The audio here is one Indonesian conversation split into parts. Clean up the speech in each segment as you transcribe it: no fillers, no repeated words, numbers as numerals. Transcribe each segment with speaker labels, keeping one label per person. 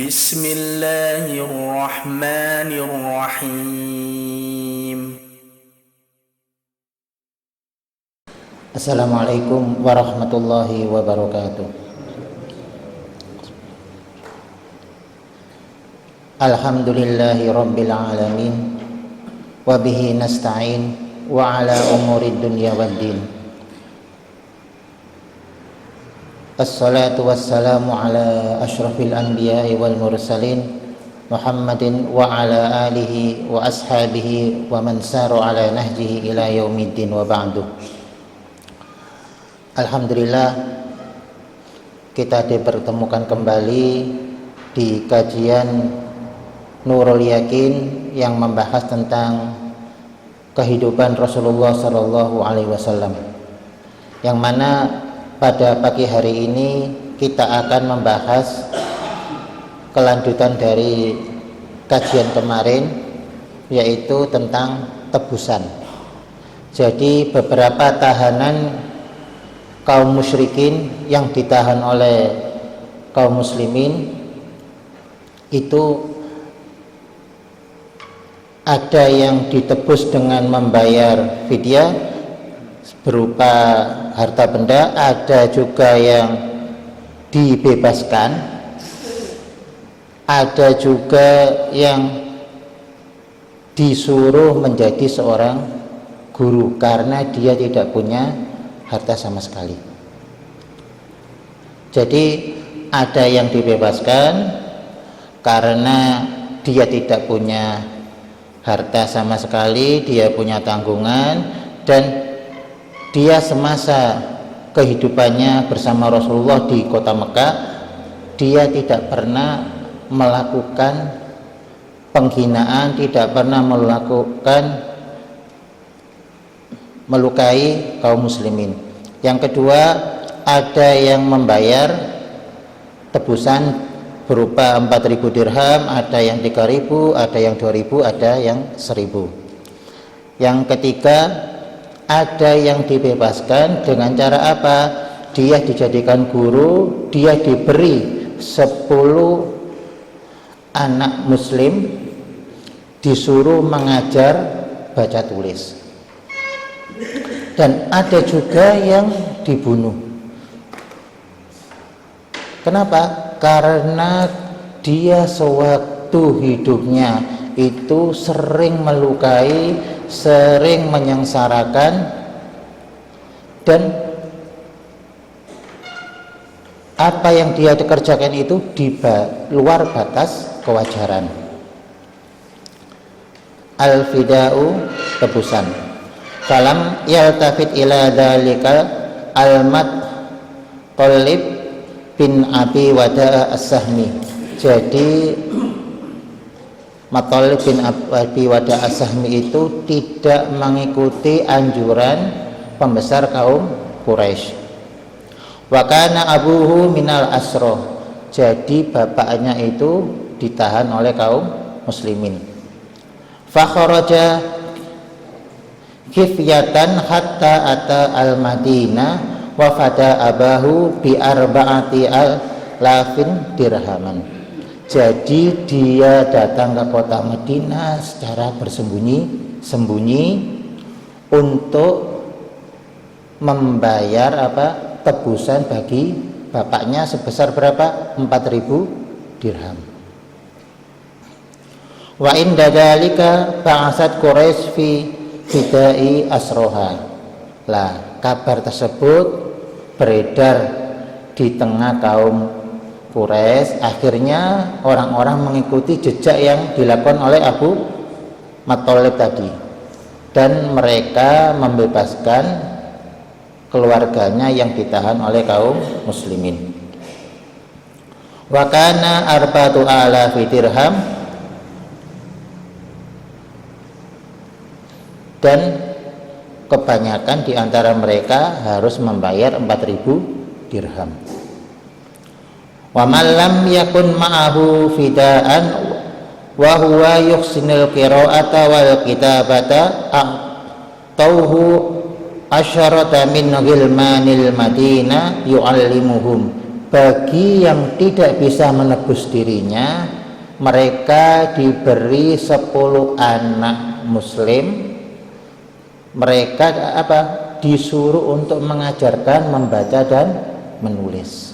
Speaker 1: Bismillahirrahmanirrahim.
Speaker 2: Assalamualaikum warahmatullahi wabarakatuh. Alhamdulillahi rabbil alamin, wabihi nasta'in, wa ala umurid dunya waddin. Assalatu wassalamu ala ashrafil anbiya'i wal mursalin, Muhammadin wa ala alihi wa ashabihi wa man saru ala nahjihi ila yaumiddin wa ba'du. Alhamdulillah, kita dipertemukan kembali di kajian Nurul Yakin yang membahas tentang kehidupan Rasulullah Sallallahu Alaihi Wasallam, yang mana pada pagi hari ini kita akan membahas kelanjutan dari kajian kemarin, yaitu tentang tebusan. Jadi beberapa tahanan kaum musyrikin yang ditahan oleh kaum muslimin itu ada yang ditebus dengan membayar fidyah berupa harta benda, ada juga yang dibebaskan, ada juga yang disuruh menjadi seorang guru karena dia tidak punya harta sama sekali. Jadi ada yang dibebaskan karena dia tidak punya harta sama sekali, dia punya tanggungan, dan dia semasa kehidupannya bersama Rasulullah di kota Mekah, dia tidak pernah melakukan penghinaan, tidak pernah melakukan melukai kaum muslimin. Yang kedua, ada yang membayar tebusan berupa 4.000 dirham, ada yang 3.000, ada yang 2.000, ada yang 1.000. Yang ketiga, ada yang dibebaskan dengan cara apa? Dia dijadikan guru, dia diberi 10 anak muslim, disuruh mengajar baca tulis. Dan ada juga yang dibunuh. Kenapa? Karena dia sewaktu hidupnya itu sering melukai, sering menyengsarakan, dan apa yang dia kerjakan itu di luar batas kewajaran. Al-fida'u, tebusan. Falam yaltafit ila dzalika al-Muttalib bin Abi Wada' as-Sahmi. Jadi Muttalib bin Abi Wada' as-Sahmi itu tidak mengikuti anjuran pembesar kaum Quraisy. Wa kana abuhu minal asra. Jadi bapaknya itu ditahan oleh kaum muslimin. Fa kharaja kifyatan hatta ata al-Madinah wa fada abahu bi arba'ati alafin dirhaman. Jadi dia datang ke kota Madinah secara bersembunyi-sembunyi untuk membayar tebusan bagi bapaknya sebesar berapa? 4.000 dirham. Wa inda dzalika ba'asat Quraisy fi fidai asroha. Lah, kabar tersebut beredar di tengah kaum Quraisy. Akhirnya orang-orang mengikuti jejak yang dilakukan oleh Abu Muttalib tadi, dan mereka membebaskan keluarganya yang ditahan oleh kaum muslimin. Wa kana arba'atu alafi dirham, dan kebanyakan di antara mereka harus membayar 4.000 dirham. Wa man lam yakun ma'ahu fida'an wa huwa yuhsinul qira'ata wal kitabata a'tauhu asyarata min ghilmanil Madinah yu'allimuhum bagi yang tidak bisa menebus dirinya, mereka diberi 10 anak muslim. Mereka disuruh untuk mengajarkan membaca dan menulis.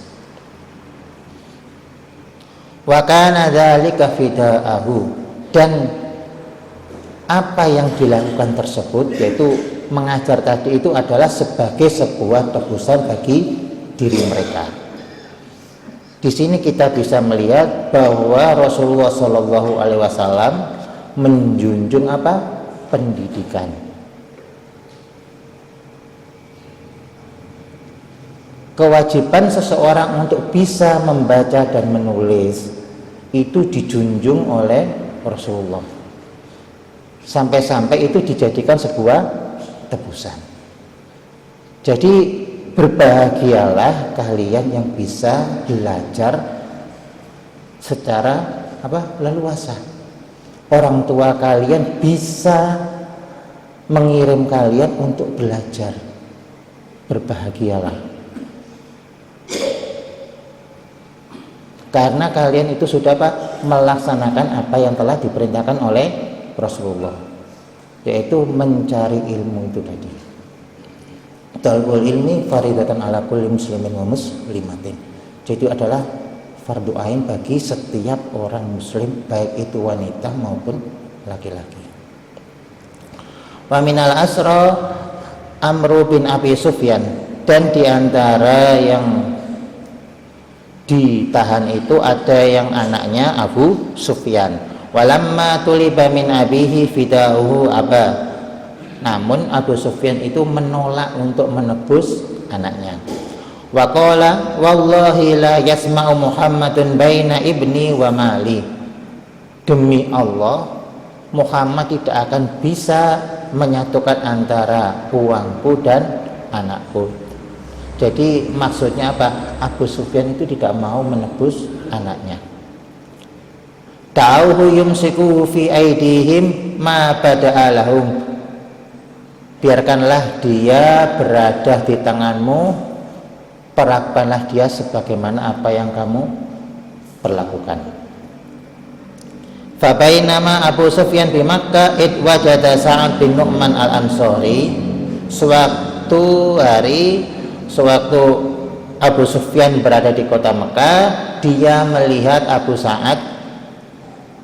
Speaker 2: Wa kana dzalika fidaahu, dan apa yang dilakukan tersebut yaitu mengajar tadi itu adalah sebagai sebuah tebusan bagi diri mereka. Di sini kita bisa melihat bahwa Rasulullah Shallallahu Alaihi Wasallam menjunjung pendidikan. Kewajiban seseorang untuk bisa membaca dan menulis itu dijunjung oleh Rasulullah. Sampai-sampai itu dijadikan sebuah tebusan. Jadi berbahagialah kalian yang bisa belajar secara leluasa. Orang tua kalian bisa mengirim kalian untuk belajar. Berbahagialah. Karena kalian itu sudah melaksanakan apa yang telah diperintahkan oleh Rasulullah, yaitu mencari ilmu itu tadi. Talabul ilmi faridatan ala kulli muslimin wa muslimatin. Jadi adalah fardu ain bagi setiap orang muslim, baik itu wanita maupun laki-laki. Wa minal asra Amru bin Abi Sufyan, dan diantara yang ditahan itu ada yang anaknya Abu Sufyan. Walamma tuliba min abihi fidauhu aba, namun Abu Sufyan itu menolak untuk menebus anaknya. Wa qala wallahi la yasma'u Muhammadun baina ibni wa mali, demi Allah Muhammad tidak akan bisa menyatukan antara uangku dan anakku. Jadi maksudnya Abu Sufyan itu tidak mau menebus anaknya. Ta'uhu yumsiku fi aidihim ma bada'a lahum, biarkanlah dia berada di tanganmu, perlakukanlah dia sebagaimana apa yang kamu perlakukan. Fa bainama Abu Sufyan di Makkah id wajada Sa'ad bin Nu'man al-Ansari, sewaktu Abu Sufyan berada di kota Mekah, dia melihat Abu Sa'ad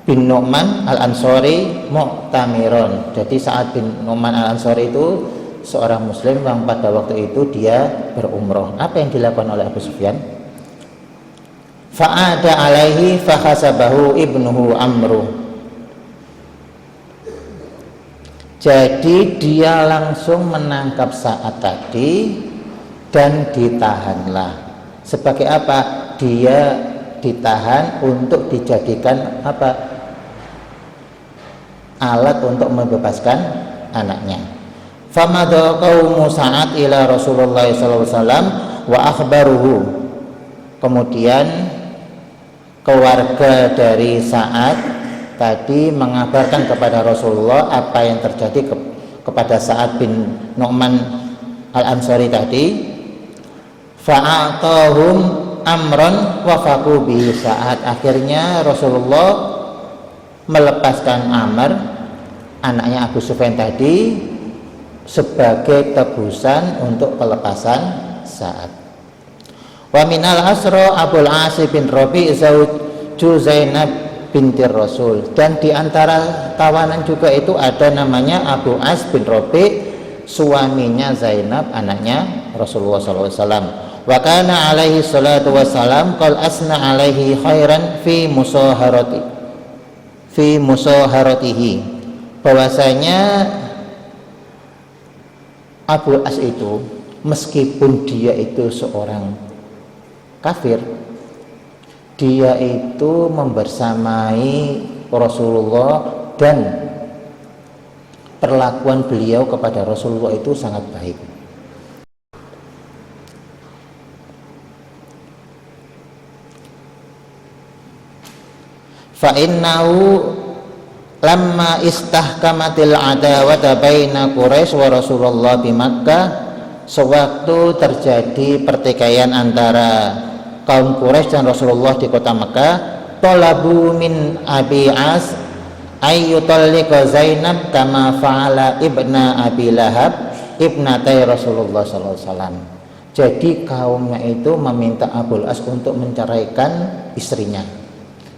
Speaker 2: bin Nu'man al-Ansari mu'tamiron. Jadi Sa'ad bin Nu'man al-Ansari itu seorang muslim yang pada waktu itu dia berumroh. Apa yang dilakukan oleh Abu Sufyan? Fa'ada alaihi fakhasabahu ibnuhu Amru. Jadi dia langsung menangkap Sa'ad tadi dan ditahanlah. Sebagai apa? Dia ditahan untuk dijadikan alat untuk membebaskan anaknya. Famadha qaumu Sa'ad ila Rasulullah sallallahu alaihi wasallam wa akhbaruhu. Kemudian keluarga dari Sa'ad tadi mengabarkan kepada Rasulullah apa yang terjadi kepada Sa'ad bin Nu'man al-Ansari tadi. Fa'atahum amran wa faqu bi Sa'ad. Akhirnya Rasulullah melepaskan Amr, anaknya Abu Sufyan tadi, sebagai tebusan untuk pelepasan Sa'ad. Wa minal asra Abul As bin Rabi' zawju Zainab binti Rasul, dan di antara tawanan juga itu ada namanya Abu As bin Rabi', suaminya Zainab, anaknya Rasulullah SAW. Wa kana alaihi salatu wassalam qal asna alaihi khairan fi musaharatihi, bahwasanya Abu As itu meskipun dia itu seorang kafir, dia itu membersamai Rasulullah dan perlakuan beliau kepada Rasulullah itu sangat baik. Fa innahu lamma istahkamatil adawata baina Quraisy wa Rasulullah di Makkah, sewaktu terjadi pertikaian antara kaum Quraisy dan Rasulullah di kota Mekah, talabu min Abi As ayyutalliqa Zainab kama fa'ala ibna Abi Lahab ibnatai Rasulullah sallallahu alaihi wasallam. Jadi kaumnya itu meminta Abul As untuk menceraikan istrinya,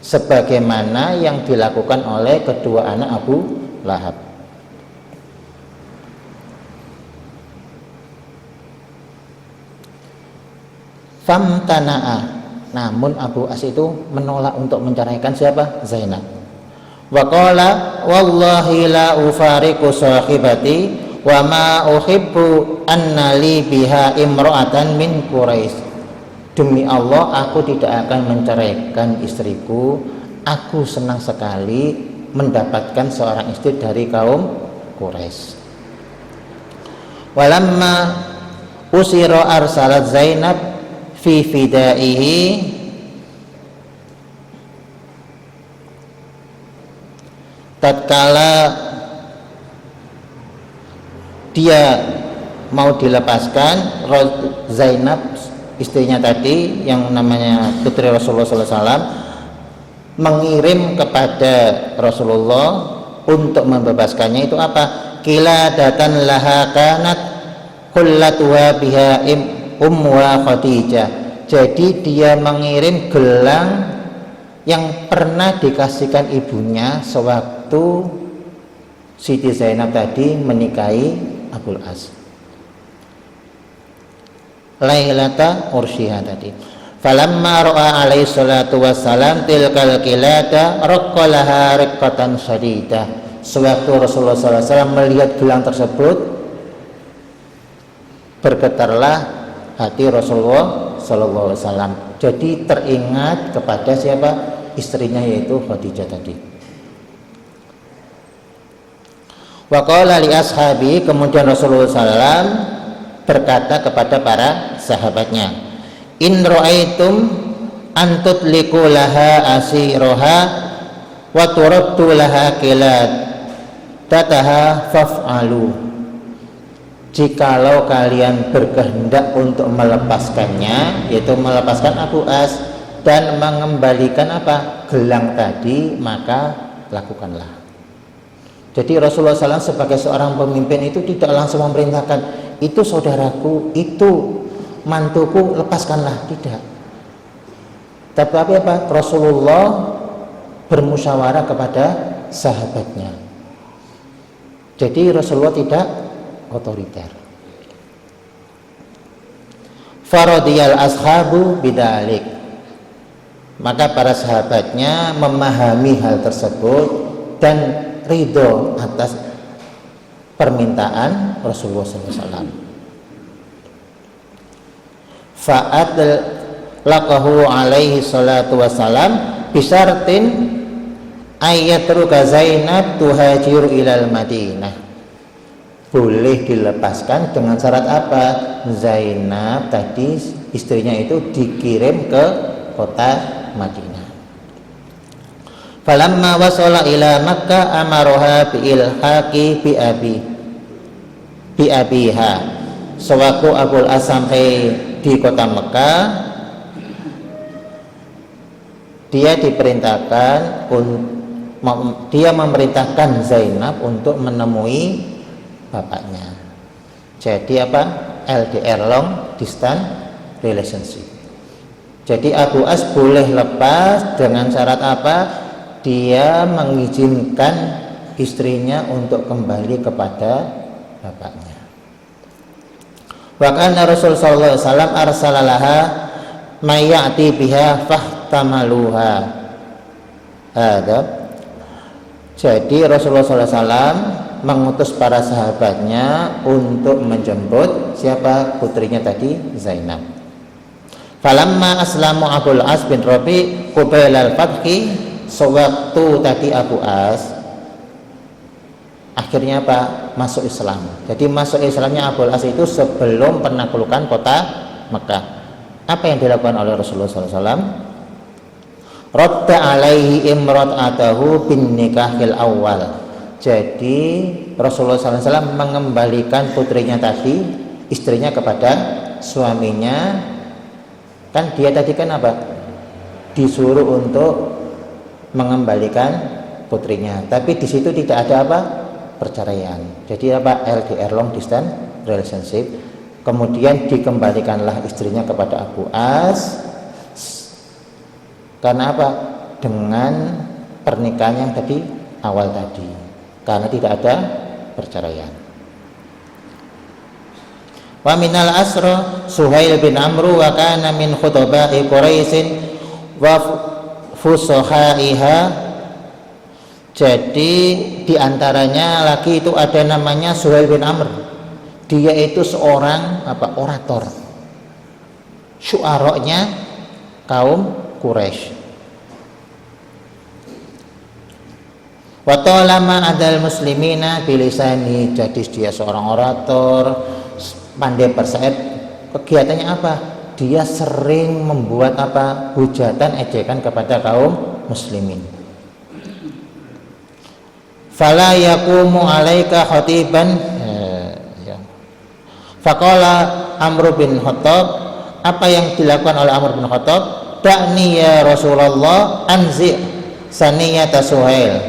Speaker 2: sebagaimana yang dilakukan oleh kedua anak Abu Lahab. Famtana'a, namun Abu As itu menolak untuk menceraikan siapa? Zainab. Wa qala wallahi la ufariqu sahibati wa ma uhibbu anna li biha imra'atan min Quraisy. Demi Allah, aku tidak akan menceraikan istriku. Aku senang sekali mendapatkan seorang istri dari kaum Quraisy. Walamma usira arsalat Zainab fi fidaihi tatkala dia mau dilepaskan, Zainab istrinya tadi yang namanya putri Rasulullah SAW mengirim kepada Rasulullah untuk membebaskannya. Itu apa? Qiladatan laha kanat kullatuha biha Ummu Khadijah. Jadi dia mengirim gelang yang pernah dikasihkan ibunya sewaktu Siti Zainab tadi menikahi Abul As. Lailata ursyiha tadi. Falamma ra'a alaihi salatu wassalam tilkal qilada raqqalaha riqqatan shadidah. Sewaktu Rasulullah SAW melihat gelang tersebut, bergetarlah hati Rasulullah sallallahu alaihi wasallam. Jadi teringat kepada siapa? Istrinya, yaitu Khadijah tadi. Wa qala li ashabi, kemudian Rasulullah SAW berkata kepada para sahabatnya, in ra'aitum an tutliqu laha asiroha wa turaddu laha qilad tataha faf'alu. Jikalau kalian berkehendak untuk melepaskannya, yaitu melepaskan Abu As dan mengembalikan apa? Gelang tadi, maka lakukanlah. Jadi Rasulullah SAW sebagai seorang pemimpin itu tidak langsung memerintahkan, itu saudaraku, itu mantuku, lepaskanlah. Tidak. Tapi apa? Rasulullah bermusyawarah kepada sahabatnya. Jadi Rasulullah tidak otoriter. Faradiyal ashabu bidalik, maka para sahabatnya memahami hal tersebut dan ridho atas permintaan Rasulullah SAW. Fa'ad laqahu alaihi salatu wassalam bisartin ayatruka Zainab tuhajiru ilal Madinah. Boleh dilepaskan dengan syarat apa? Zainab tadi istrinya itu dikirim ke kota Madinah. Falamma wasala ila Makkah amaroha biilhaqi bi abiha. Sewaktu Abul As sampai di kota Mekah, dia memerintahkan Zainab untuk menemui bapaknya. Jadi apa? LDR, long distance relationship. Jadi Abu As boleh lepas dengan syarat apa? Dia mengizinkan istrinya untuk kembali kepada bapaknya. Wa kana Rasul sallallahu alaihi wasallam arsalalaha mayati biha fahtamaluha. Ada. Jadi Rasulullah sallallahu alaihi wasallam mengutus para sahabatnya untuk menjemput siapa? Putrinya tadi, Zainab. Falamma aslamu Abul As bin Rabi qubail al-fathi, sewaktu tadi Abu As akhirnya apa? Masuk Islam. Jadi masuk Islamnya Abul As itu sebelum penaklukan kota Mekah. Apa yang dilakukan oleh Rasulullah SAW? Radda alaihi imra'atahu bin nikahil awal. Jadi Rasulullah SAW mengembalikan putrinya tadi, istrinya, kepada suaminya Kan dia tadi kan apa? Disuruh untuk mengembalikan putrinya, tapi di situ tidak ada apa? Perceraian. Jadi apa? LDR, long distance relationship. Kemudian dikembalikanlah istrinya kepada Abu As. Karena apa? Dengan pernikahan yang tadi awal tadi. Karena tidak ada perceraian. Wa minal asra Suhail bin Amru wa kana min khutaba'i Quraisyin wa fusahaiha. Jadi diantaranya lagi itu ada namanya Suhail bin Amr. Dia itu seorang orator, syu'aranya kaum Quraisy. Wa talama adal muslimina bilisani. Jadi dia seorang orator, pandai bersyair. Kegiatannya apa? Dia sering membuat hujatan, ejekan kepada kaum muslimin. Fala yaqumu alaika khatiban. Faqala Amr bin Khattab, apa yang dilakukan oleh Amr bin Khattab? Da'ni ya Rasulullah anzi saniyata Suhail.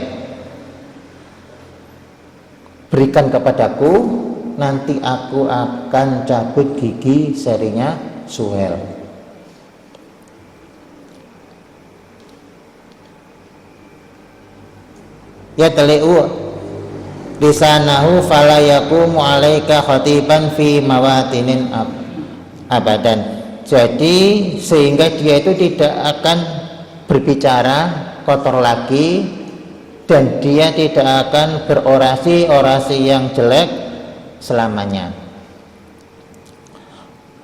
Speaker 2: Berikan kepadaku, nanti aku akan cabut gigi serinya Suhail. Ya tali'u lisanahu fala yaqumu alaika khatiban fi mawatinin abadan. Jadi sehingga dia itu tidak akan berbicara kotor lagi, dan dia tidak akan berorasi yang jelek selamanya.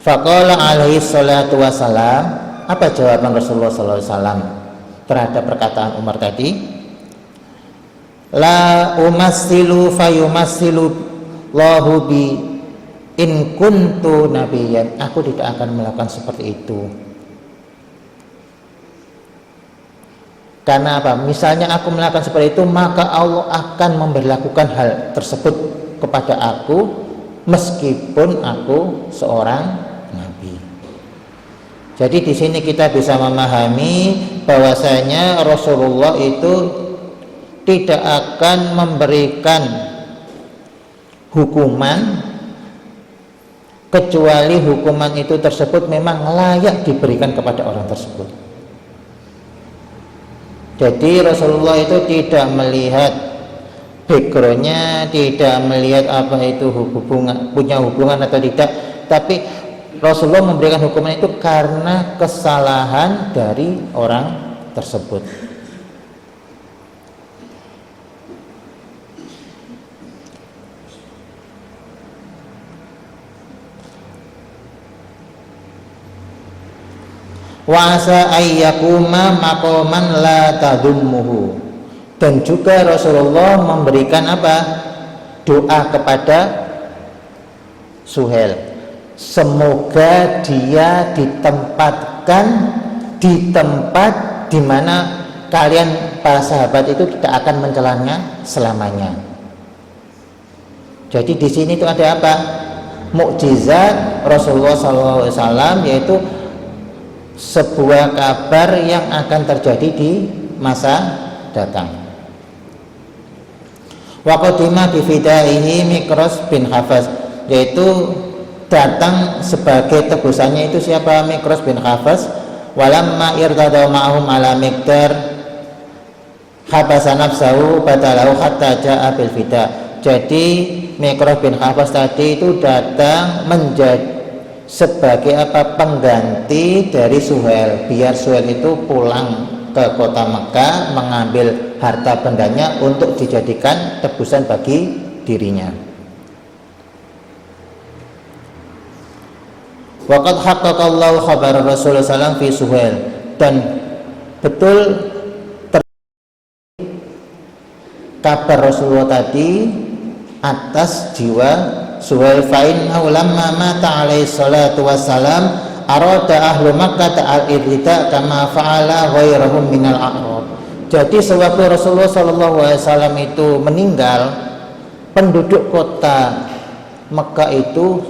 Speaker 2: Faqala alaihi salatu wassalam, apa jawaban Rasulullah sallallahu alaihi wasallam terhadap perkataan Umar tadi? La umassilu fayumassilu lahu bi in kuntu nabiyyan. Aku tidak akan melakukan seperti itu. Karena apa? Misalnya aku melakukan seperti itu, maka Allah akan memberlakukan hal tersebut kepada aku meskipun aku seorang nabi. Jadi di sini kita bisa memahami bahwasanya Rasulullah itu tidak akan memberikan hukuman kecuali hukuman itu tersebut memang layak diberikan kepada orang tersebut. Jadi Rasulullah itu tidak melihat backgroundnya, tidak melihat apa itu punya hubungan atau tidak, tapi Rasulullah memberikan hukuman itu karena kesalahan dari orang tersebut. Wa asa ayyakuma maqaman la tadummuhu. Dan juga Rasulullah memberikan doa kepada Suhail, semoga dia ditempatkan di tempat di mana kalian para sahabat itu tidak akan mencelanya selamanya. Jadi di sini itu ada mukjizat Rasulullah SAW, yaitu sebuah kabar yang akan terjadi di masa datang. Wa qadima bi fidaihi Mikras bin Hafas, yaitu datang sebagai tebusannya itu siapa? Mikras bin Hafas. Walamma irtadau ma'hum ala Miqdar habasa nafsahu batalahu hatta ja'a bil fida. Jadi Mikras bin Hafas tadi itu datang menjadi sebagai pengganti dari Suhail, biar Suhail itu pulang ke kota Mekah mengambil harta bendanya untuk dijadikan tebusan bagi dirinya. Waqad haqqaqallahu khabar Rasulullah SAW fi Suhail, dan betul kabar Rasulullah tadi atas jiwa Suhail. Fa'innahu lamma mata alaihi salatu wassalam arada ahlu Makkah al-irtida kama fa'ala ghairahum minal a'rab. Jadi sewaktu Rasulullah SAW itu meninggal, penduduk kota Mekah itu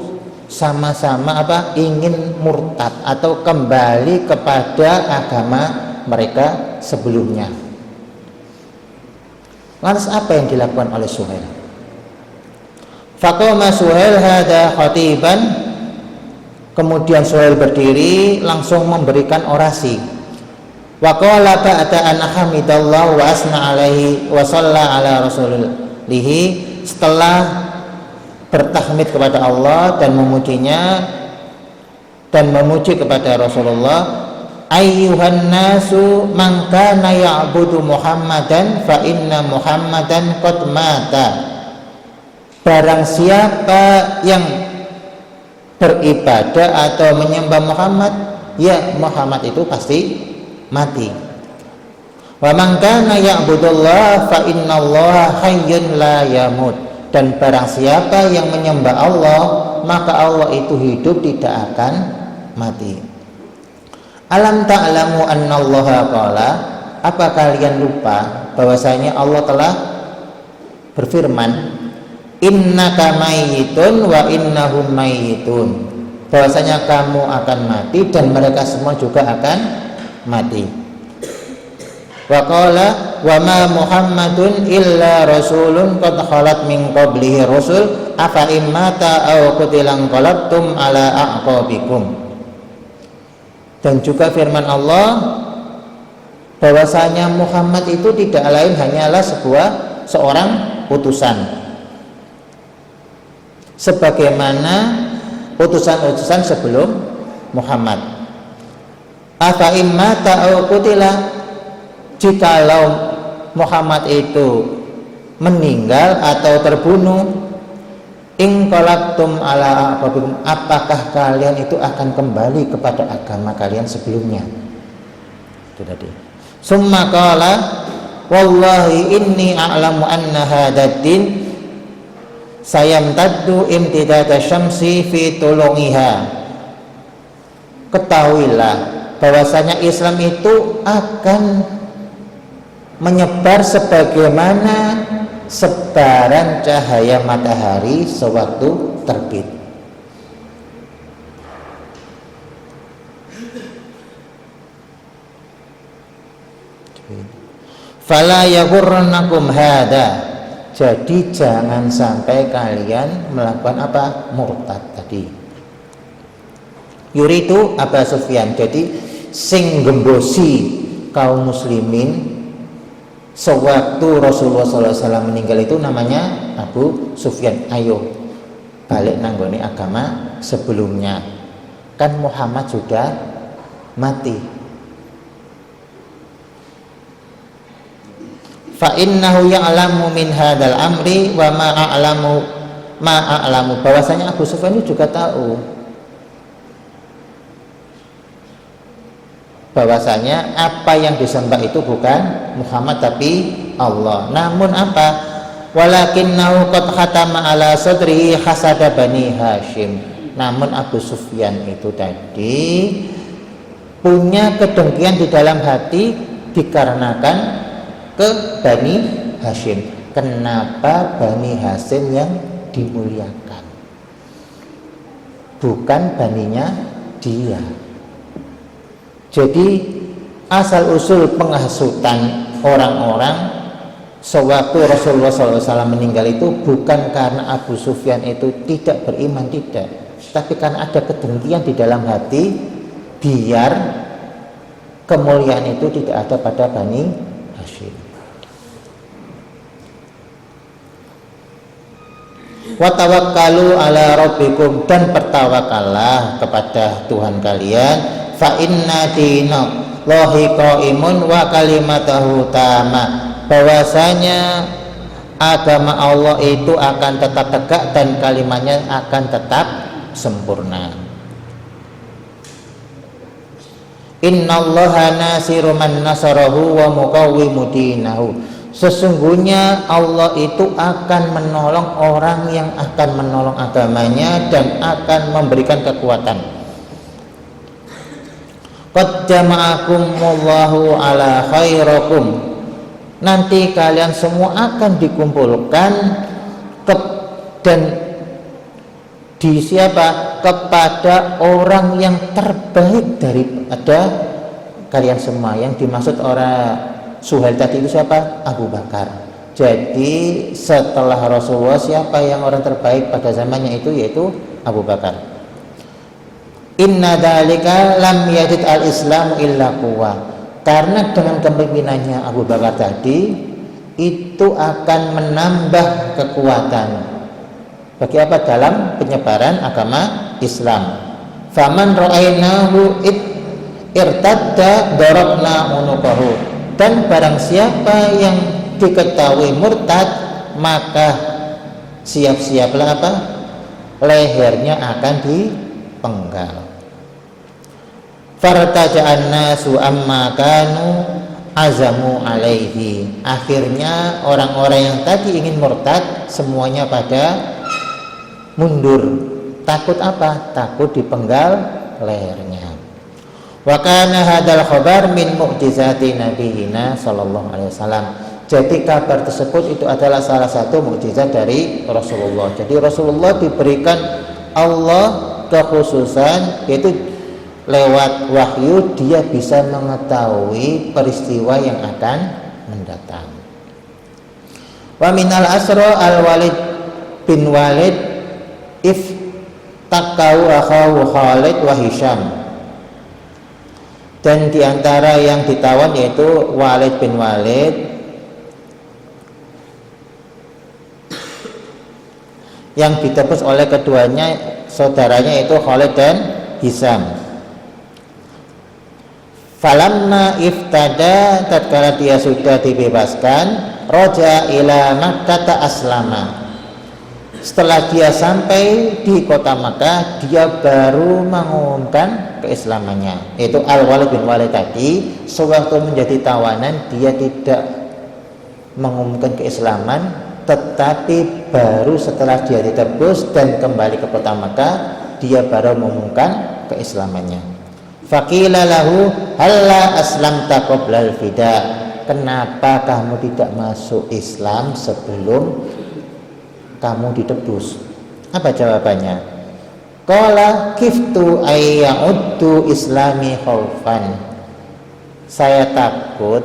Speaker 2: sama-sama ingin murtad atau kembali kepada agama mereka sebelumnya. Lantas apa yang dilakukan oleh Suhail? Faqama Suhail hada khatiban, kemudian Suhail berdiri langsung memberikan orasi. Wa qala ba'da an hamidallahu wa asna alaihi wa shalla ala rasulih, setelah bertahmid kepada Allah dan memujinya dan memuji kepada Rasulullah, ayyuhan nasu man kana ya'budu Muhammadan fa inna Muhammadan qad mata. Barang siapa yang beribadah atau menyembah Muhammad, ya Muhammad itu pasti mati. Wa man kana ya'budullah fa innallaha hayyun la yamut. Dan barang siapa yang menyembah Allah, maka Allah itu hidup, tidak akan mati. Alam ta'lamu annallaha qala, apa kalian lupa bahwasanya Allah telah berfirman, innaka mayyitun wa innahum mayyitun, bahwasanya kamu akan mati dan mereka semua juga akan mati. Wa qala wa ma Muhammadun illa rasulun qad khalat min qablihi rusul afa immata aw qutilan qalabtum ala aqabikum. Dan juga firman Allah bahwasanya Muhammad itu tidak lain hanyalah seorang utusan, sebagaimana utusan-utusan sebelum Muhammad. Afa immata aw qutila, jikalau Muhammad itu meninggal atau terbunuh, inqalabtum ala aqabikum, apakah kalian itu akan kembali kepada agama kalian sebelumnya? Itu tadi. Summa qala wallahi inni a'lamu anna hadaddin sayamtaddu imtidada syamsi fi tulungiha. Ketahuilah bahwasanya Islam itu akan menyebar sebagaimana sebaran cahaya matahari sewaktu terbit. Fala yaghurrannakum hada, jadi jangan sampai kalian melakukan murtad tadi. Yuridu Abu Sufyan, jadi sing gembosi kaum muslimin sewaktu Rasulullah SAW meninggal itu namanya Abu Sufyan. Ayo balik nanggone agama sebelumnya, kan Muhammad sudah mati. Fa innahu ya'lamu min hadzal amri wa ma a'lamu, bahwasanya Abu Sufyan itu juga tahu bahwasanya apa yang disembah itu bukan Muhammad tapi Allah. Namun walakinnahu qad khatama ala sadrihi hasada bani Hashim, namun Abu Sufyan itu tadi punya kedengkian di dalam hati dikarenakan ke Bani Hashim. Kenapa Bani Hashim yang dimuliakan, bukan baninya dia? Jadi asal usul penghasutan orang-orang sewaktu Rasulullah SAW meninggal itu bukan karena Abu Sufyan itu tidak beriman, tidak, tapi karena ada kedengkian di dalam hati biar kemuliaan itu tidak ada pada Bani Hashim. Wa tawakkalu ala rabbikum, dan bertawakallah kepada Tuhan kalian. Fa inna dinallahi qaimun wa kalimatahu tamah, bahwasanya agama Allah itu akan tetap tegak dan kalimatnya akan tetap sempurna. Innallaha nasiru man nasarahu wa muqawwimu dinahu, sesungguhnya Allah itu akan menolong orang yang akan menolong agamanya dan akan memberikan kekuatan. Qad jama'akumullahu ala khairakum, nanti kalian semua akan dikumpulkan dan Di siapa? Kepada orang yang terbaik daripada kalian semua. Yang dimaksud orang Suhail tadi itu siapa? Abu Bakar. Jadi setelah Rasulullah siapa yang orang terbaik pada zamannya itu? Yaitu Abu Bakar. Inna dzalika lam yajid al-islamu illa quwwah. Karena dengan kepemimpinannya Abu Bakar tadi itu akan menambah kekuatan bagi apa? Dalam penyebaran agama Islam. Faman ra'ainahu irtadda darabna unuqahu. Dan barang siapa yang diketahui murtad, maka siap-siaplah apa? Lehernya akan dipenggal. Fartaja'an nasu amma kanu azamu alaihi. Akhirnya orang-orang yang tadi ingin murtad semuanya pada mundur. Takut apa? Takut dipenggal lehernya. Wa kana hadzal khabar min mu'jizati nabiyina sallallahu alaihi wasallam. Jadi kabar tersebut itu adalah salah satu mukjizat dari Rasulullah. Jadi Rasulullah diberikan Allah kekhususan, yaitu lewat wahyu dia bisa mengetahui peristiwa yang akan mendatang. Wa minal asra al-Walid bin Walid takau akhahu Khalid wa Hisham. Dan diantara yang ditawan yaitu Walid bin Walid yang ditebus oleh keduanya saudaranya yaitu Khalid dan Hisham. Falamma iftada, tatkala dia sudah dibebaskan, roja ila Makkah aslama. Setelah dia sampai di kota Makkah, dia baru mengumumkan keislamannya. Yaitu Al-Walid bin Walid tadi, sewaktu menjadi tawanan dia tidak mengumumkan keislaman, tetapi baru setelah dia ditebus dan kembali ke kota Makkah, dia baru mengumumkan keislamannya. Faqila lahu halla aslamta qoblal fida. Kenapa kamu tidak masuk Islam sebelum kamu ditebus? Apa jawabannya? Qala kiftu ayya'uddu islami khaufan. Saya takut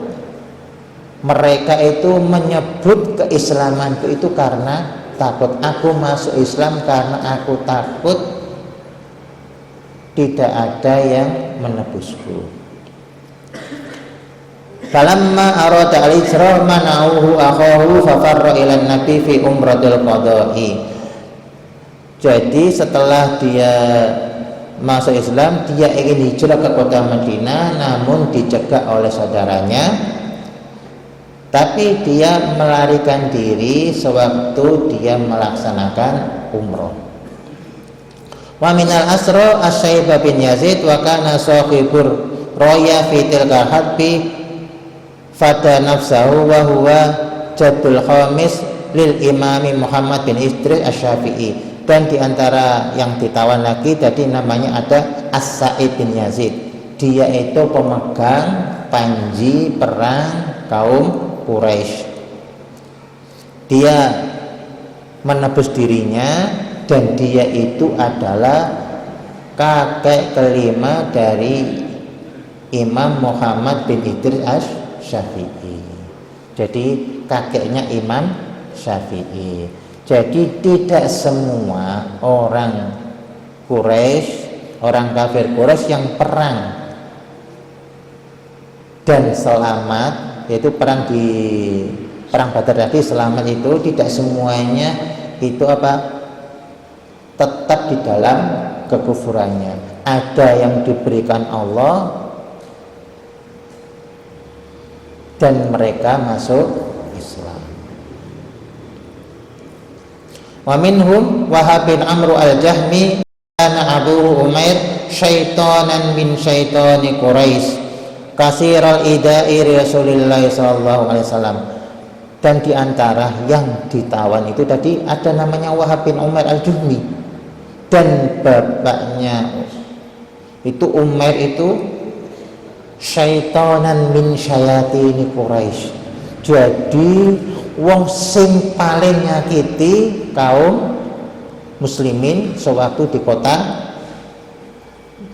Speaker 2: mereka itu menyebut keislamanku itu karena takut. Aku masuk Islam karena aku takut tidak ada yang menebusku. Falamma arada al-ijra mana'uhu akhahu fafarra ila nabi fi umratil qada'i. Jadi setelah dia masuk Islam, dia ingin hijrah ke kota Madinah, namun dicegah oleh saudaranya. Tapi dia melarikan diri sewaktu dia melaksanakan umroh. Wa minal asra Asy-Syaibah bin Yazid wa kana sahibur roya fi tilka hadbi fada nafsahu wa huwa jaddul khamis lil imami Muhammad bin Idris Asy-Syafi'i. Dan diantara yang ditawan lagi tadi namanya ada As-Sa'id bin Yazid. Dia itu pemegang panji perang kaum Quraisy. Dia menebus dirinya dan dia itu adalah kakek kelima dari Imam Muhammad bin Idris Asy-Syafi'i. Jadi kakeknya Imam Syafi'i. Jadi tidak semua orang Quraisy, orang kafir Quraisy yang perang dan selamat, yaitu perang Badar tadi selamat itu tidak semuanya itu apa? Tetap di dalam kekufurannya. Ada yang diberikan Allah dan mereka masuk Islam. Wa minhum Wahab bin Amr al-Jahmi kana Abu Umair syaitanan min syaitani Quraisy kasiral ida'i Rasulullah sallallahu alaihi wasallam. Dan diantara yang ditawan itu tadi ada namanya Wahab bin Umair al-Jahmi. Dan bapaknya itu Umair itu syaitanan min syayatini Quraisy. Jadi wong sing paling nyakiti kaum muslimin sewaktu di kota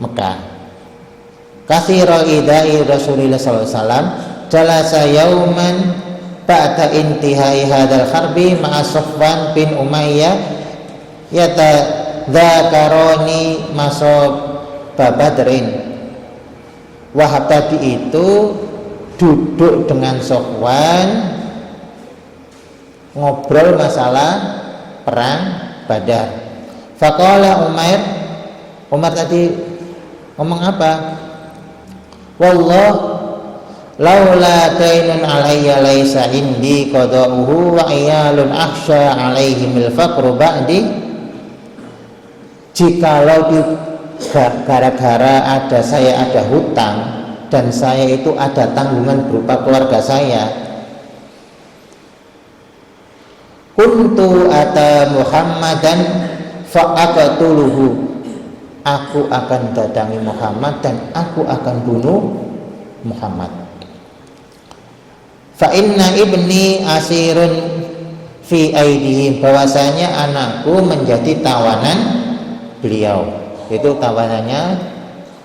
Speaker 2: Mekah. Katsirul idai Rasulullah sallallahu alaihi wasallam jalasa yauman ba'da intihai hadzal harbi ma'a Safwan bin Umayyah yatadzakaroni masab Badrin. Wahab tadi itu duduk dengan Safwan ngobrol masalah perang Badar. Faqala Umar tadi ngomong apa? Wallah laula dainun alayya laisa indi qada'uhu wa iyalun akhsha alaihimil faqru ba'di. Jikalau gara-gara saya ada hutang dan saya itu ada tanggungan berupa keluarga saya, kuntu ata Muhammadan fa'aqtuluhu, aku akan datangi Muhammad dan aku akan bunuh Muhammad. Fa inna ibni asirun fi aidihim, bahwasanya anakku menjadi tawanan beliau, itu tawanannya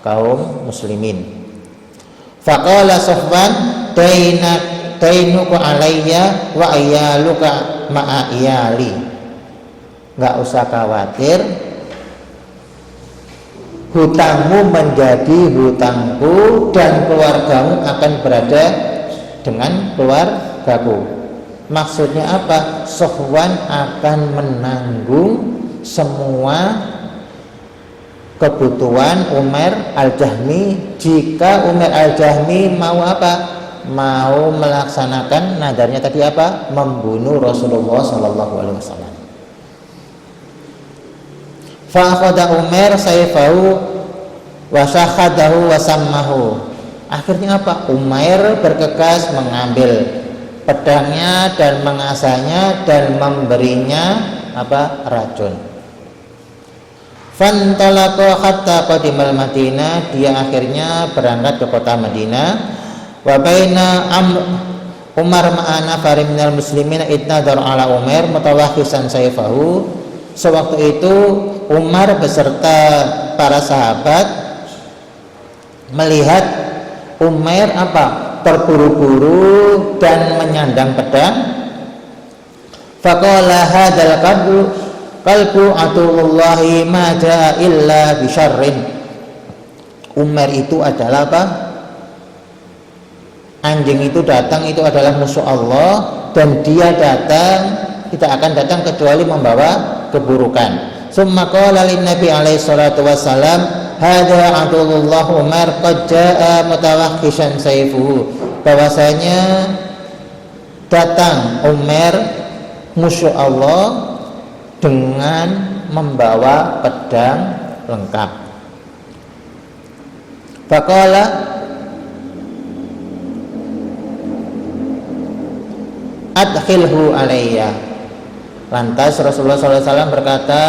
Speaker 2: kaum muslimin. Faqala Safwan dainuka alayya wa iyaluka ma'a iyali, enggak usah khawatir, hutangmu menjadi hutangku dan keluargamu akan berada dengan keluargaku. Maksudnya apa? Safwan akan menanggung semua kebutuhan Umar Al-Jahmi jika Umar Al-Jahmi mau apa? Mau melaksanakan nadarnya tadi apa? Membunuh Rasulullah sallallahu alaihi wasallam. Fa akhadha Umar sayfahu wa syakhadahu wa sammahu. Akhirnya apa? Umar bergegas mengambil pedangnya dan mengasahnya dan memberinya apa? Racun. Fantalaqa hatta qadimal Madinah, dia akhirnya berangkat ke kota Madinah. Wa baina Umar ma'ana farim minal muslimin ittadar ala Umar mutawakhisan sayfahu. Sewaktu itu Umar beserta para sahabat melihat Umar apa? Terburu-buru dan menyandang pedang. Faqala hadzal qalbu atullahi ma jaa illa bisyarrin. Umar itu adalah apa? Anjing itu datang itu adalah musuh Allah, dan dia datang tidak akan datang kecuali membawa keburukan. Summa qala lin Nabi alaihi salatu wassalam hadza Abdullah Umar qad jaa mutawakhishan sayfuhu, bahwasanya datang Umar musuh Allah dengan membawa pedang lengkap. Faqala adkhilhu alayya. Lantas Rasulullah SAW berkata,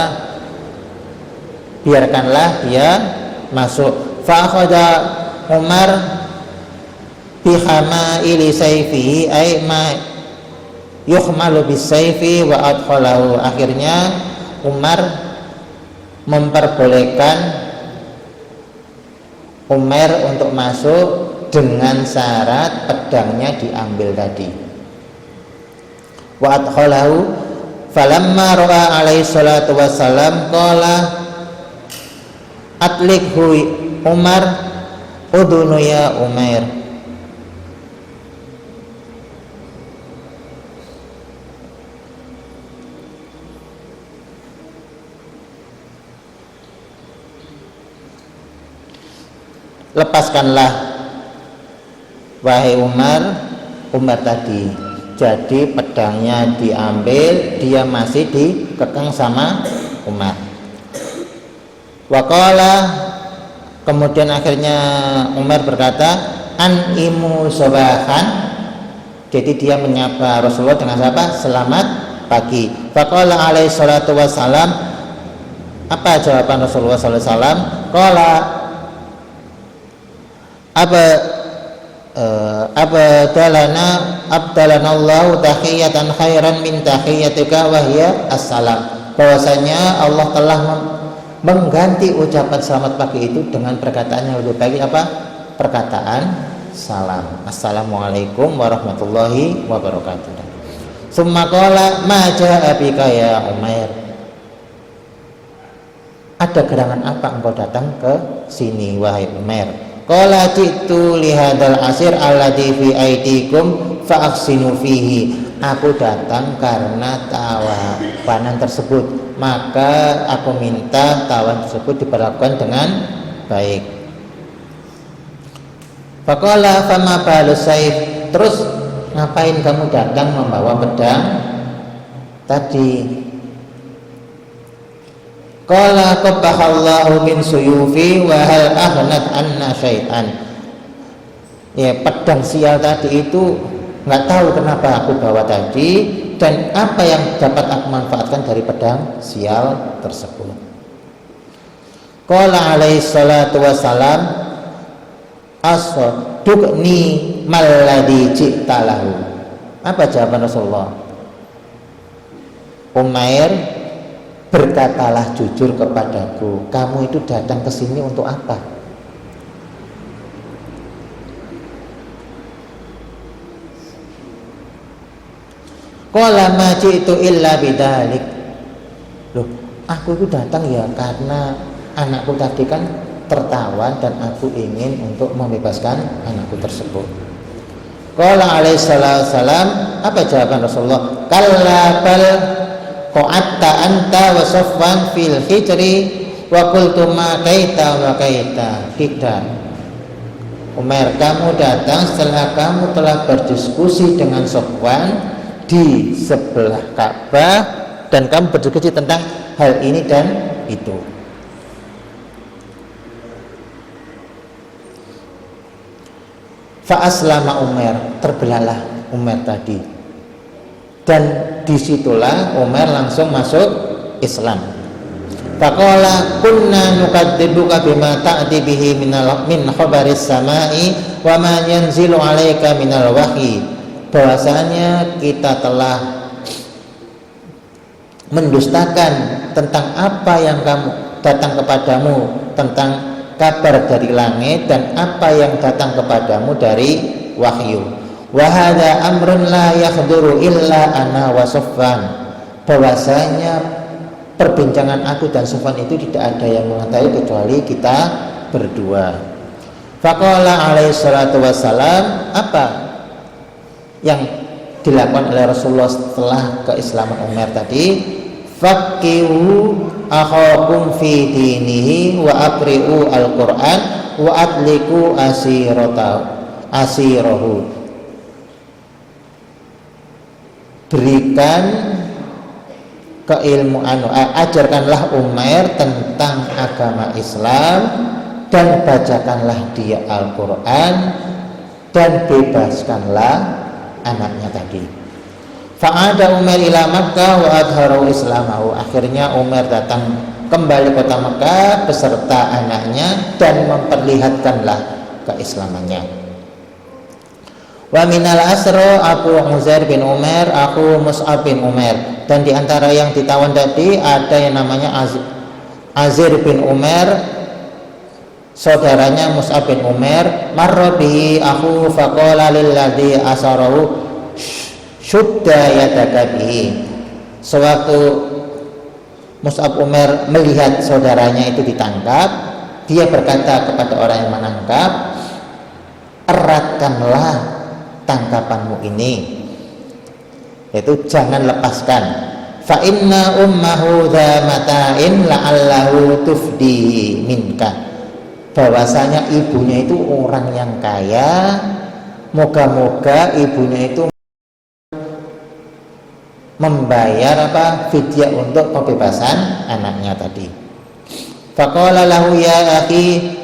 Speaker 2: biarkanlah dia masuk. Fa'akhadha Umar bihamaili sayfihi ay ma yuhmalu bisayfi wa adkhalahu. Akhirnya Umar memperbolehkan Umar untuk masuk dengan syarat pedangnya diambil tadi. Wa adkhalahu falamma ra'a alaihi salatu wassalam qala atlikhu Umar udunu ya Umar. Lepaskanlah wahai Umar tadi. Jadi pedangnya diambil, dia masih dikekang sama Umar. Waqala, kemudian akhirnya Umar berkata, an-imu sobahan. Jadi dia menyapa Rasulullah dengan apa? Selamat pagi. Faqala alaihi salatu wassalam, apa jawaban Rasulullah sallallahu alaihi wasallam? Qala abdalana Allahu tahiyatan khairan min tahiyatika wa hiya assalam. bahwasanya Allah telah mengganti ucapan selamat pagi itu dengan perkataan yang lebih baik, apa? Perkataan salam. Assalamualaikum warahmatullahi wabarakatuh. Summa qala ma jaa bika ya Umair. Ada gerangan apa engkau datang ke sini wahai Umair? Qala jitu lihadal asir alladhi fi aidikum fa ahsinu fihi. Aku datang karena tawanan tersebut, maka aku minta tawanan tersebut diperlakukan dengan baik. Faqala fama balus saif. Terus ngapain kamu datang membawa pedang tadi? Qala qabbahallahu min suyufi wa hal aghnat anna syai'an. Ya, pedang sial tadi itu nggak tahu kenapa aku bawa tadi, dan apa yang dapat aku manfaatkan dari pedang sial tersebut. Qala alaihi salatu wassalam asdukni malladhi ji'talahu. Apa jawaban Rasulullah? Umair, berkatalah jujur kepadaku, kamu itu datang ke sini untuk apa? Qala ma ji'tu illa bidzalik. Loh, aku itu datang ya karena anakku tadi kan tertawan dan aku ingin untuk membebaskan anakku tersebut. Qala alaihi salam, apa jawaban Rasulullah? Kalla bal qa'atta anta wa Safwan fil hijri wa qultu ma kaita wa kaita. Tidak. Umar, kamu datang setelah kamu telah berdiskusi dengan Safwan di sebelah Ka'bah dan kamu berdiskusi tentang hal ini dan itu. Fa aslama Umar, terbelahlah Umar tadi, dan disitulah Umar langsung masuk Islam. Faqala kunna nukadzibuka bima ta'ti bihi min khabaris samai wa ma yanzilu 'alaika minal wahyi. Bahwasanya kita telah mendustakan tentang apa yang kamu datang kepadamu tentang kabar dari langit dan apa yang datang kepadamu dari wahyu. Wa hadza amrun la yahduru illa ana wa Safwan. Bahwasanya perbincangan aku dan Safwan itu tidak ada yang mengetahui kecuali kita berdua. Faqala alaihi salatu wassalam, apa yang dilakukan oleh Rasulullah setelah keislaman Umar tadi? Faqihu akhakum fi dinihi wa apri'u al-Qur'an wa atliku asirahu. Berikan keilmuan, ajarkanlah Umar tentang agama Islam dan bacakanlah dia Al-Quran dan bebaskanlah anaknya tadi. Fa'ada Umar ila Makkah wa adharu islamahu. Akhirnya Umar datang kembali kota Makkah beserta anaknya dan memperlihatkanlah keislamannya. Wa minal asra Abu Uzair bin Umar, aku Mus'ab bin Umar, dan di antara yang ditawan tadi ada yang namanya Azir bin Umar, saudaranya Mus'ab bin Umar. Marra bihi aku faqala lilladzi asarahu syudda yadaka bihi. Sewaktu Mus'ab Umar melihat saudaranya itu ditangkap, dia berkata kepada orang yang menangkap, eratkanlah tangkapanmu ini, yaitu jangan lepaskan. Fa inna ummahu dha mata'in la'allahu tufdihi minka. Bahwasanya ibunya itu orang yang kaya, moga-moga ibunya itu membayar fidyah untuk pembebasan anaknya tadi. Faqala lahu ya akhi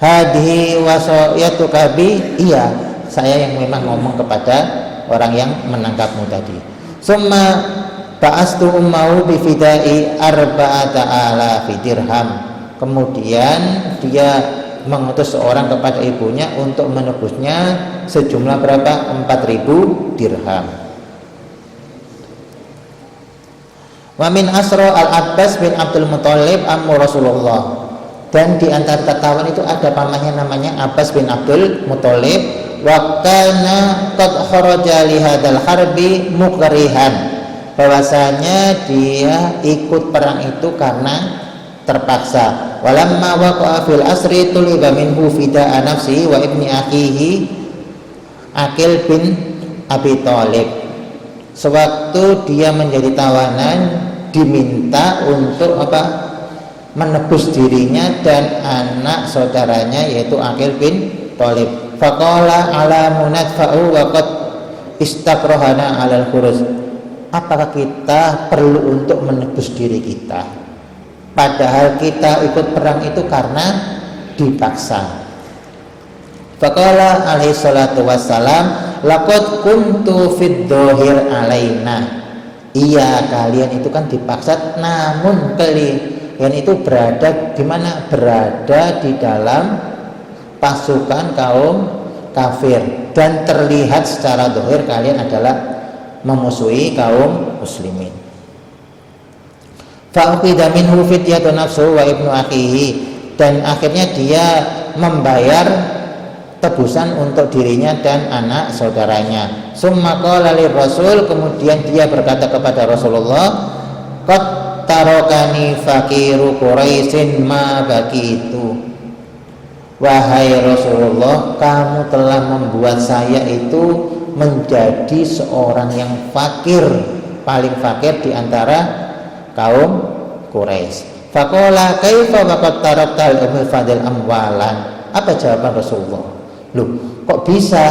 Speaker 2: hadhihi wasayatuka bi. Iya, saya yang memang ngomong kepada orang yang menangkapmu tadi. Summa ba'astu ummahu bi fidai arba'ata alafi dirham. Kemudian dia mengutus seorang kepada ibunya untuk menebusnya sejumlah berapa? 4.000 dirham. Wa min asra Al-Abbas bin Abdul Muthalib ammu Rasulullah. Dan di antara tertawan itu ada pamannya namanya Abbas bin Abdul Muthalib. Wa kana qad kharaja li hadzal harbi mukrihan. Bahwasanya dia ikut perang itu karena terpaksa. Walamma waqa'a fil asri tuliba minhu fida'a nafsi wa ibni akhihi Aqil bin Abi Thalib. Sewaktu dia menjadi tawanan, diminta untuk menebus dirinya dan anak saudaranya yaitu Aqil bin Thalib. Faqala ala munadfa'u wa qad istakrahana 'alal khuruz. Apakah kita perlu untuk menebus diri kita? Padahal kita ikut perang itu karena dipaksa. Faqala alaihi salatu wassalam, laqad kuntu fid dhahir alaina. Iya, kalian itu kan dipaksa, namun kalian itu berada di mana? Berada di dalam pasukan kaum kafir dan terlihat secara zahir kalian adalah memusuhi kaum muslimin. Fa'uqida minhu fidyatun nafsu wa ibnu akhihi, dan akhirnya dia membayar tebusan untuk dirinya dan anak saudaranya. Summa qala lir Rasul, kemudian dia berkata kepada Rasulullah, qad tarakani faqiru Quraisyin ma baqitu. Wahai Rasulullah, kamu telah membuat saya itu menjadi seorang yang fakir, paling fakir di antara kaum Quraisy. Faqala kaifa waqad taraktal umul fadil amwalan. Apa jawaban Rasulullah? Loh, kok bisa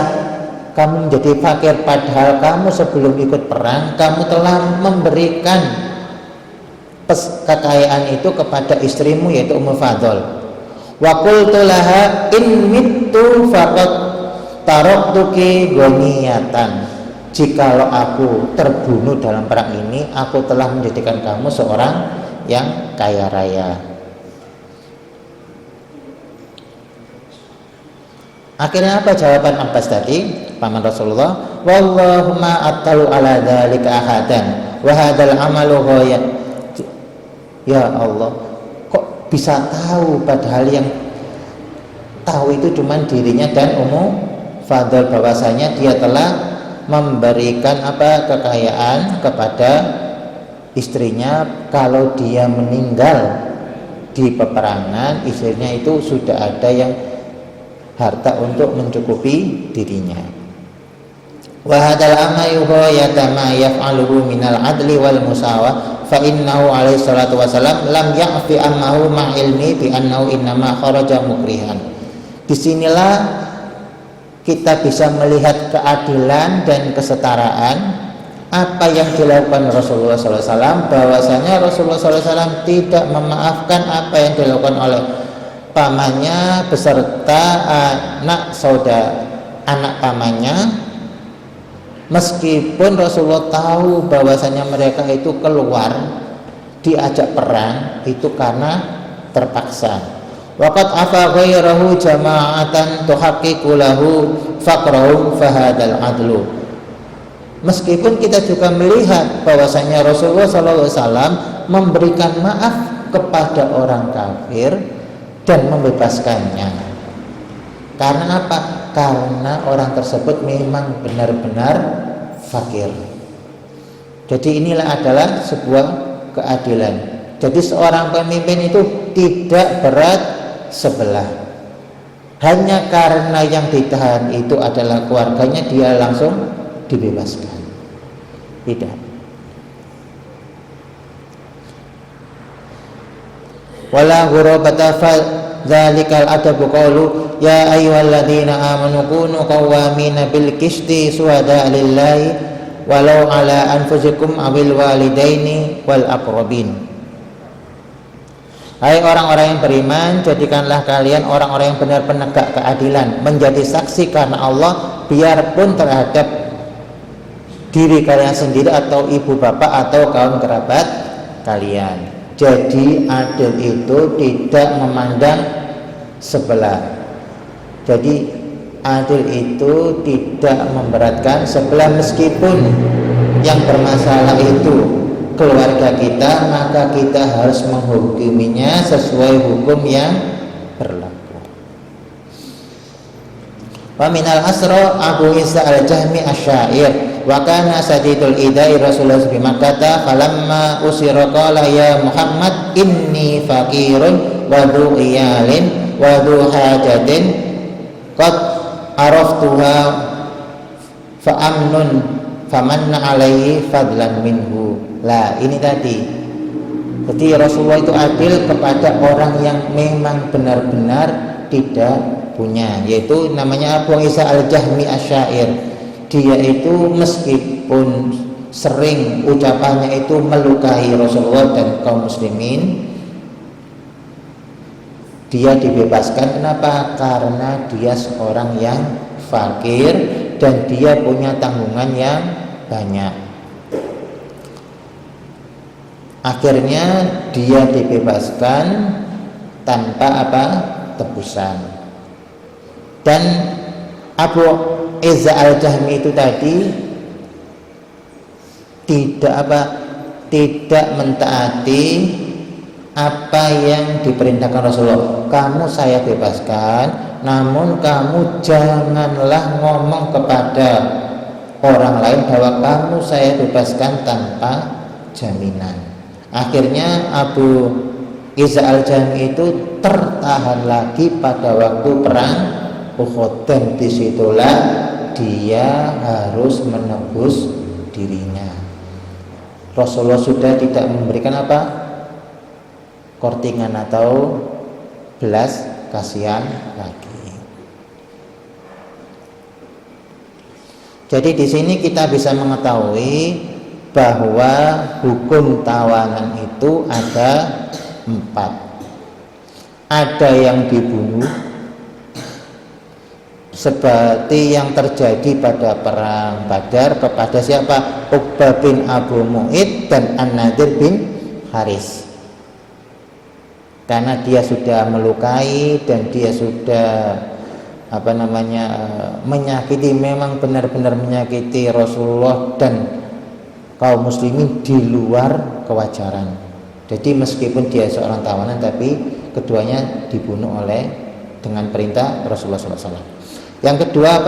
Speaker 2: kamu menjadi fakir padahal kamu sebelum ikut perang kamu telah memberikan kekayaan itu kepada istrimu yaitu Ummu Fadl. Wa qultu laha in mittu faqad taraktuki ghaniyatan. Jikalau aku terbunuh dalam perang ini, aku telah menjadikan kamu seorang yang kaya raya. Akhirnya apa jawaban Abbas tadi? Paman Rasulullah, wallahumma attalu ala dzalika ahadan wa hadzal amalu ghayat. Ya Allah, kok bisa tahu padahal yang tahu itu cuma dirinya dan Ummu Fadl, bahwasanya dia telah memberikan kekayaan kepada istrinya. Kalau dia meninggal di peperangan, istrinya itu sudah ada yang harta untuk mencukupi dirinya. Wa hadzal amayu yatama yaf'aluhu minal adli wal musawah fa innahu alaihi salatu wasalam lam ya'fi ammahu ma ilmi bi annahu innama kharaja mukrihan. Disinilah kita bisa melihat keadilan dan kesetaraan apa yang dilakukan Rasulullah SAW, bahwasanya Rasulullah SAW tidak memaafkan apa yang dilakukan oleh pamannya beserta anak pamannya, meskipun Rasulullah tahu bahwasanya mereka itu keluar diajak perang itu karena terpaksa. Waqad afa ghairahu jama'atan tuhaqqiqu lahu faqrahum fahadal adlu. Meskipun kita juga melihat bahwasanya Rasulullah SAW memberikan maaf kepada orang kafir dan membebaskannya. Karena apa? Karena orang tersebut memang benar-benar fakir. Jadi inilah adalah sebuah keadilan. Jadi seorang pemimpin itu tidak berat sebelah. Hanya karena yang ditahan itu adalah keluarganya, dia langsung dibebaskan. Tidak. Wala ghurabata fa dzalikal adabu qaulu ya ayyuhalladzina amanu kunu qawwamina bil qisti syuhada lillahi walau ala anfusikum awil walidaini wal aqrabin. Hai orang-orang yang beriman, jadikanlah kalian orang-orang yang benar penegak keadilan, menjadi saksi karena Allah, biarpun terhadap diri kalian sendiri atau ibu bapak atau kaum kerabat kalian. Jadi adil itu tidak memandang sebelah. Jadi adil itu tidak memberatkan sebelah, meskipun yang bermasalah itu keluarga kita, maka kita harus menghukuminya sesuai hukum yang berlaku. Wa minal asra Abu Isa al-Jahmi asy-Syair wa kana sadidul idai Rasulullah bi Makkah falamma usira qala ya Muhammad inni faqirun wa dhu iyalin wa dhu hajatin qad araftuha fa amnun famanna alaihi fadlan minhu. Lah ini tadi, jadi Rasulullah itu adil kepada orang yang memang benar-benar tidak punya, yaitu namanya Abu Isa al-Jahmi asy-Syair. Dia itu meskipun sering ucapannya itu melukai Rasulullah dan kaum muslimin, dia dibebaskan. Kenapa? Karena dia seorang yang fakir dan dia punya tanggungan yang banyak. Akhirnya dia dibebaskan tanpa tebusan. Dan Abu Isa al-Jahmi itu tadi tidak mentaati apa yang diperintahkan Rasulullah. Kamu saya bebaskan, namun kamu janganlah ngomong kepada orang lain bahwa kamu saya bebaskan tanpa jaminan. Akhirnya Abu Isa al-Jahmi itu tertahan lagi pada waktu perang Uhud, dan disitulah dia harus menebus dirinya. Rasulullah sudah tidak memberikan kortingan atau belas kasihan lagi. Jadi di sini kita bisa mengetahui bahwa hukum tawanan itu ada 4. Ada yang dibunuh seperti yang terjadi pada perang Badar kepada siapa? Uqbah bin Abu Mu'id dan An-Nadir bin Haris. Karena dia sudah melukai dan dia sudah menyakiti, memang benar-benar menyakiti Rasulullah dan kaum muslimin di luar kewajaran. Jadi meskipun dia seorang tawanan, tapi keduanya dibunuh dengan perintah Rasulullah SAW. Yang kedua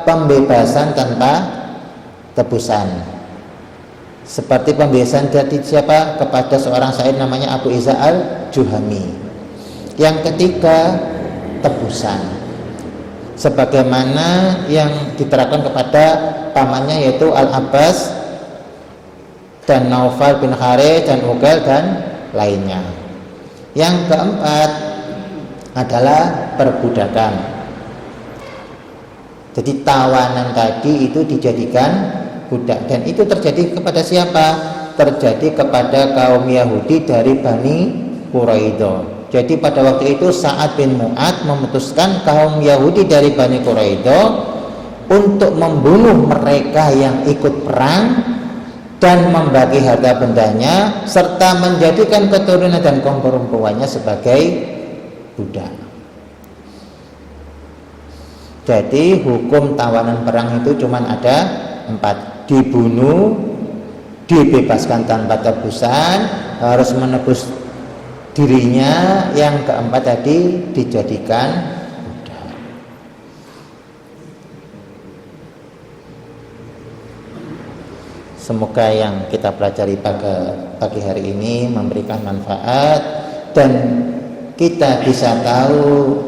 Speaker 2: pembebasan tanpa tebusan. Seperti pembebasan dari siapa? Kepada seorang syair namanya Abu Isa al-Juhani. Yang ketiga tebusan, sebagaimana yang diterapkan kepada pamannya yaitu Al-Abbas dan Naufal bin Harith dan Uqail dan lainnya. Yang keempat adalah perbudakan. Jadi tawanan tadi itu dijadikan budak, dan itu terjadi kepada siapa? Terjadi kepada kaum Yahudi dari Bani Quraidah. Jadi pada waktu itu Sa'ad bin Mu'ad memutuskan kaum Yahudi dari Bani Quraidah untuk membunuh mereka yang ikut perang dan membagi harta bendanya serta menjadikan keturunan dan kaum perempuannya sebagai budak. Jadi hukum tawanan perang itu cuma ada 4. Dibunuh, dibebaskan tanpa tebusan, harus menebus dirinya. Yang keempat tadi dijadikan budak. Semoga yang kita pelajari pagi hari ini memberikan manfaat dan kita bisa tahu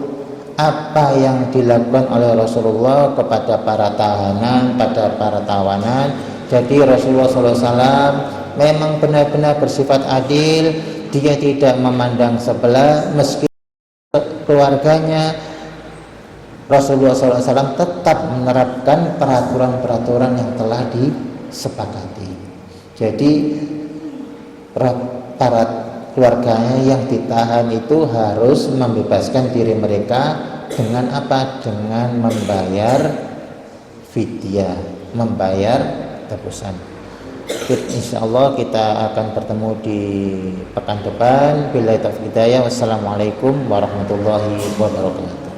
Speaker 2: apa yang dilakukan oleh Rasulullah kepada para tahanan, pada para tawanan. Jadi Rasulullah SAW memang benar-benar bersifat adil. Dia tidak memandang sebelah, meski keluarganya. Rasulullah SAW tetap menerapkan peraturan-peraturan yang telah disepakati. Jadi para keluarganya yang ditahan itu harus membebaskan diri mereka dengan dengan membayar fidyah, membayar tebusan. Insyaallah kita akan bertemu di pekan depan. Billahi taufiq hidayah. Wassalamualaikum warahmatullahi wabarakatuh.